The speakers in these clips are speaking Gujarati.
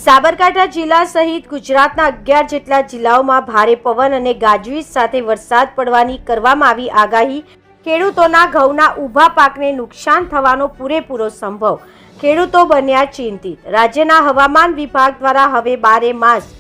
સાબરકાંઠા જિલ્લા સહિત ગુજરાતના 11 જેટલા જિલ્લાઓમાં ભારે પવન અને ગાજવીજ સાથે વરસાદ પડવાની કરવામાં આવી આગાહી। ખેડૂતોના ઘઉંના ઊભા પાકને નુકસાન થવાનો પૂરેપૂરો સંભવ। ખેડૂતો બન્યા ચિંતિત। રાજ્યના હવામાન વિભાગ દ્વારા હવે 12 માસ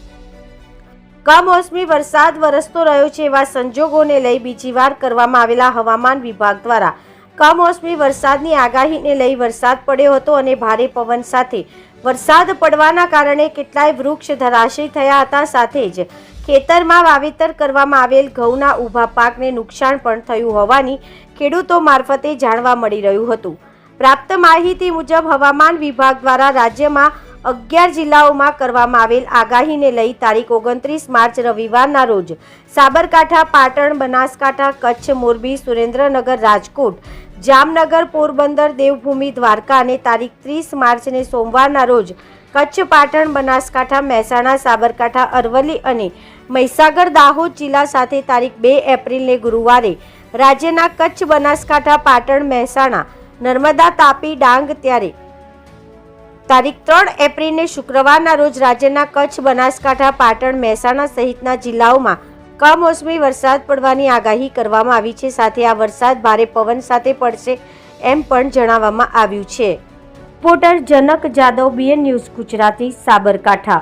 કમોસમી વરસાદ વરસતો રહ્યો છે। એવા સંજોગોને લઈ બીજી વાર કરવામાં આવેલા હવામાન વિભાગ દ્વારા કમોસમી વરસાદની આગાહીને લઈ વરસાદ પડ્યો હતો અને ભારે પવન સાથે વરસાદ પડવાના કારણે કેટલાય વૃક્ષ ધરાશયી થયા હતા। સાથે જ ખેતરમાં વાવેતર કરવામાં આવેલ ઘઉંના ઊભા પાકને નુકસાન પણ થયું હોવાની ખેડૂતો મારફતે જાણવા મળી રહ્યું હતું। પ્રાપ્ત માહિતી મુજબ હવામાન વિભાગ દ્વારા રાજ્યમાં 11 જિલ્લાઓમાં કરવામાં આવેલ આગાહીને લઈ તારીખ 29 માર્ચ રવિવારના રોજ સાબરકાંઠા, પાટણ, બનાસકાંઠા, કચ્છ, મોરબી, સુરેન્દ્રનગર, રાજકોટ, જામનગર, પોરબંદર, દેવભૂમિ, દ્વારકા અને તારીખ 30 માર્ચને સોમવારના રોજ કચ્છ, પાટણ, બનાસકાંઠા, મહેસાણા, સાબરકાંઠા, અરવલ્લી અને મહીસાગર, દાહોદ જિલ્લા સાથે તારીખ 2 એપ્રિલને ગુરુવારે રાજ્યના કચ્છ, બનાસકાંઠા, પાટણ, મહેસાણા, નર્મદા, તાપી, ડાંગ ત્યારે તારીખ 3 એપ્રિલને શુક્રવારના રોજ રાજ્યના કચ્છ, બનાસકાંઠા, પાટણ, મહેસાણા સહિતના જિલ્લાઓમાં કમોસમી વરસાદ પડવાની આગાહી કરવામાં આવી છે। સાથે આ વરસાદ ભારે પવન સાથે પડશે એમ પણ જણાવવામાં આવ્યું છે। રિપોર્ટર જનક જાદવ, BN ન્યૂઝ ગુજરાતી, સાબરકાંઠા।